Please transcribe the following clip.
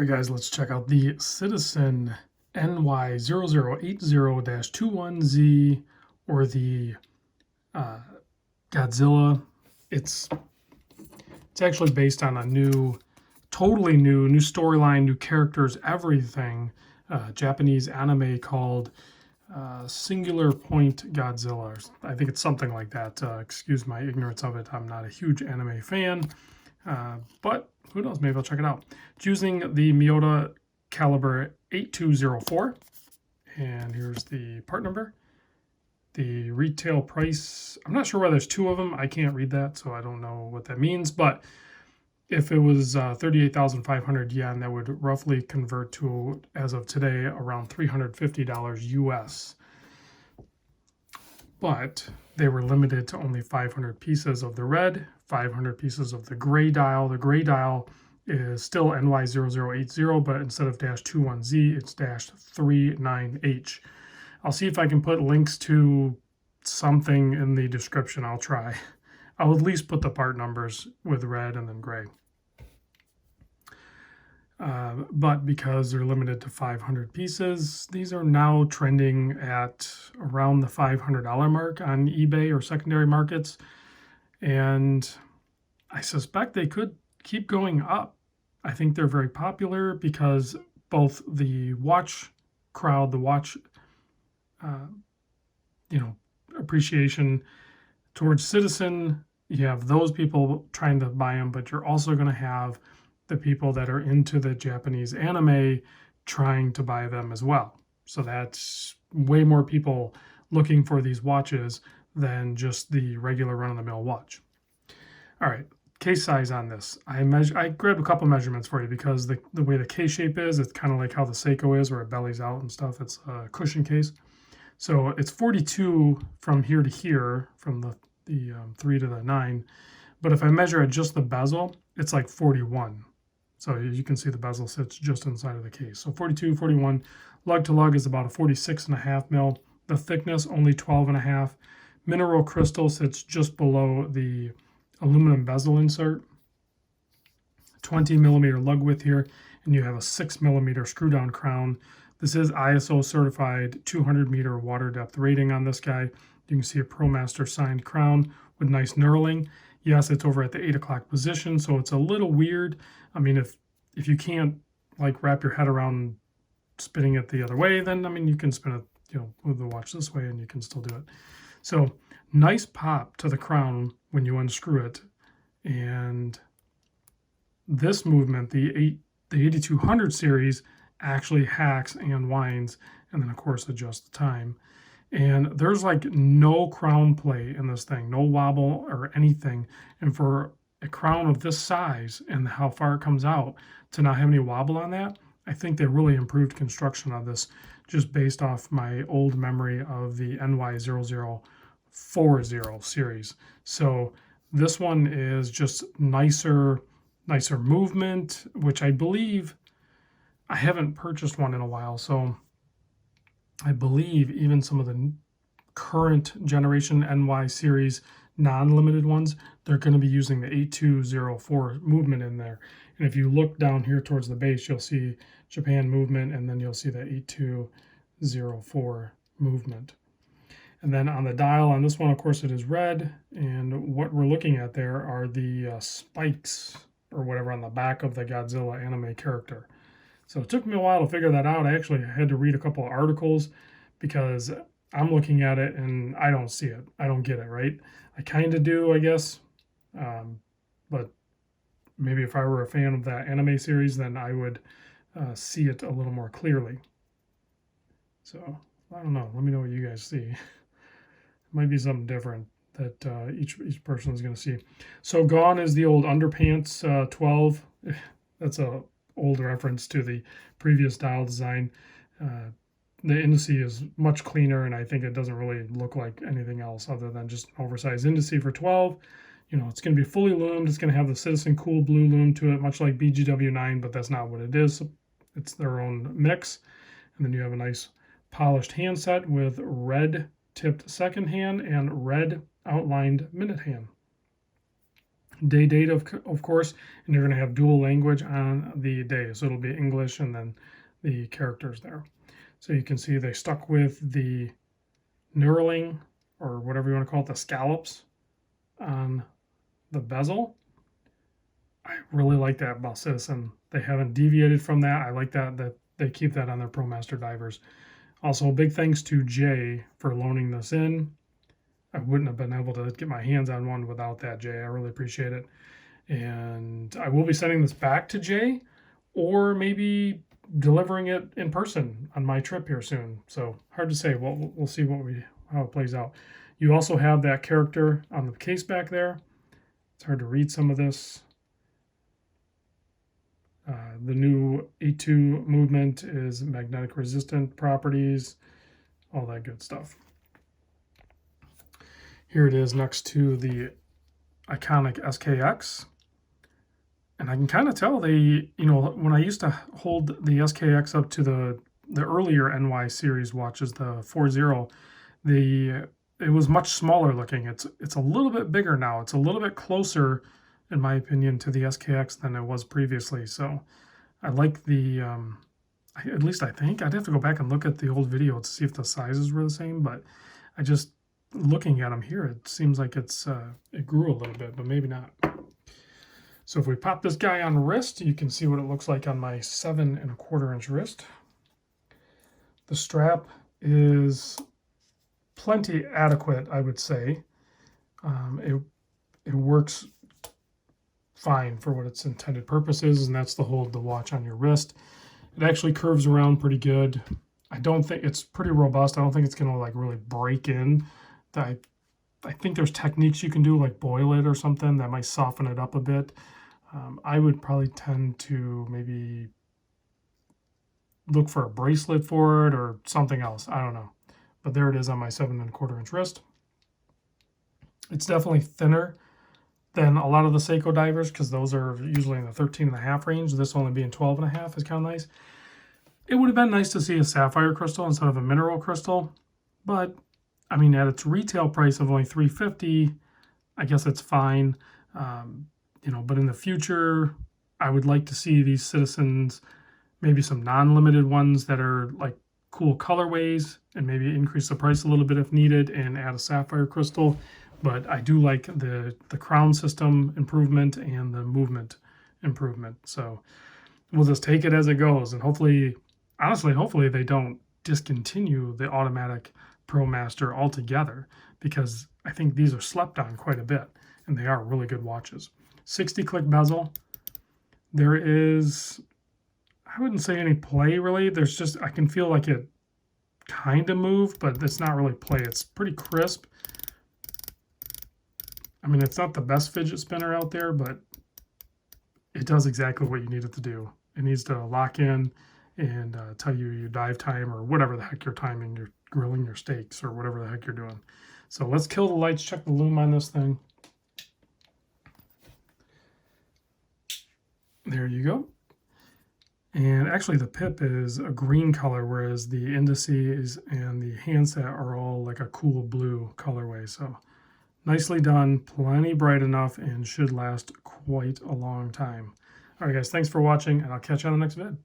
All right, guys, let's check out the Citizen ny0080-21z or the Godzilla. It's actually based on a totally new storyline, new characters, everything. Japanese anime called Singular Point Godzilla. I think it's something like that. Excuse my ignorance of it. I'm not a huge anime fan, but who knows? Maybe I'll check it out. It's using the Miyota caliber 8204, and here's the part number. The retail price, I'm not sure why there's two of them. I can't read that, so I don't know what that means, but if it was 38,500 yen, that would roughly convert to, as of today, around $350 US. But they were limited to only 500 pieces of the red, 500 pieces of the gray dial. The gray dial is still ny0080, but instead of -21Z, it's -39H. I'll see if I can put links to something in the description. I'll try. I'll at least put the part numbers with red and then gray. But because they're limited to 500 pieces, these are now trending at around the $500 mark on eBay or secondary markets. And I suspect they could keep going up. I think they're very popular because both the watch crowd, the watch, appreciation towards Citizen, you have those people trying to buy them, but you're also going to have the people that are into the Japanese anime trying to buy them as well. So that's way more people looking for these watches than just the regular run-of-the-mill watch. All right, case size on this. I grabbed a couple measurements for you because the way the case shape is, it's kind of like how the Seiko is, where it bellies out and stuff. It's a cushion case. So it's 42 from here to here, from the 3 to the 9. But if I measure at just the bezel, it's like 41. So you can see the bezel sits just inside of the case. So 42, 41, lug to lug is about a 46.5 mil. The thickness, only 12.5. Mineral crystal sits just below the aluminum bezel insert. 20 millimeter lug width here, and you have a 6 millimeter screw down crown. This is ISO certified 200 meter water depth rating on this guy. You can see a ProMaster signed crown with nice knurling. Yes, it's over at the 8 o'clock position, so it's a little weird. I mean, if you can't like wrap your head around spinning it the other way, then I mean you can spin it, move the watch this way and you can still do it. So nice pop to the crown when you unscrew it. And this movement, the 8200 series, actually hacks and winds, and then of course adjusts the time. And there's like no crown play in this thing, no wobble or anything. And for a crown of this size and how far it comes out to not have any wobble on that, I think they really improved construction of this just based off my old memory of the ny0040 series. So this one is just nicer movement, which I believe, I haven't purchased one in a while, so I believe even some of the current generation NY series non-limited ones, they're going to be using the 8204 movement in there. And if you look down here towards the base, you'll see Japan movement, and then you'll see the 8204 movement. And then on the dial on this one, of course, it is red. And what we're looking at there are the spikes or whatever on the back of the Godzilla anime character. So it took me a while to figure that out. I actually had to read a couple of articles because I'm looking at it and I don't see it. I don't get it, right? I kind of do, I guess. But maybe if I were a fan of that anime series, then I would see it a little more clearly. So I don't know. Let me know what you guys see. It might be something different that each person is going to see. So gone is the old underpants 12. That's a old reference to the previous dial design. The indice is much cleaner, and I think it doesn't really look like anything else other than just an oversized indice for 12. It's going to be fully loomed. It's going to have the Citizen Cool Blue lume to it, much like BGW9, but that's not what it is. It's their own mix. And then you have a nice polished handset with red tipped second hand and red outlined minute hand. day date, of course, and you're going to have dual language on the day. So it'll be English and then the characters there. So you can see they stuck with the knurling, or whatever you want to call it, the scallops on the bezel. I really like that about Citizen. They haven't deviated from that. I like that they keep that on their ProMaster divers. Also, big thanks to Jay for loaning this in. I wouldn't have been able to get my hands on one without that, Jay. I really appreciate it. And I will be sending this back to Jay, or maybe delivering it in person on my trip here soon. So hard to say. We'll see how it plays out. You also have that character on the case back there. It's hard to read some of this. The new 82 movement is magnetic resistant properties, all that good stuff. Here it is next to the iconic SKX. And I can kind of tell when I used to hold the SKX up to the earlier NY series watches, the 40, it was much smaller looking. It's a little bit bigger now. It's a little bit closer, in my opinion, to the SKX than it was previously. So I like the, at least I think. I'd have to go back and look at the old video to see if the sizes were the same, but looking at them here, it seems like it grew a little bit, but maybe not. So if we pop this guy on the wrist, you can see what it looks like on my 7 1/4 inch wrist. The strap is plenty adequate, I would say. It works fine for what its intended purpose is, and that's to hold the watch on your wrist. It actually curves around pretty good. I don't think it's pretty robust. I don't think it's going to like really break in. I think there's techniques you can do, like boil it or something that might soften it up a bit. I would probably tend to maybe look for a bracelet for it or something else. I don't know. But there it is on my 7 1/4 inch wrist. It's definitely thinner than a lot of the Seiko divers, because those are usually in the 13.5 range. This only being 12.5 is kind of nice. It would have been nice to see a sapphire crystal instead of a mineral crystal, but I mean, at its retail price of only $350, I guess it's fine. But in the future, I would like to see these Citizens, maybe some non-limited ones that are like cool colorways, and maybe increase the price a little bit if needed and add a sapphire crystal. But I do like the crown system improvement and the movement improvement. So we'll just take it as it goes, and hopefully they don't discontinue the automatic ProMaster altogether, because I think these are slept on quite a bit, and they are really good watches. 60-click bezel. There is, I wouldn't say any play really. There's just, I can feel like it kind of moved, but it's not really play. It's pretty crisp. I mean, it's not the best fidget spinner out there, but it does exactly what you need it to do. It needs to lock in and tell you your dive time, or whatever the heck you're timing, you're grilling your steaks, or whatever the heck you're doing. So let's kill the lights, check the lume on this thing. There you go. And actually the pip is a green color, whereas the indices and the handset are all like a cool blue colorway. So nicely done, plenty bright enough, and should last quite a long time. All right, guys, thanks for watching, and I'll catch you on the next vid.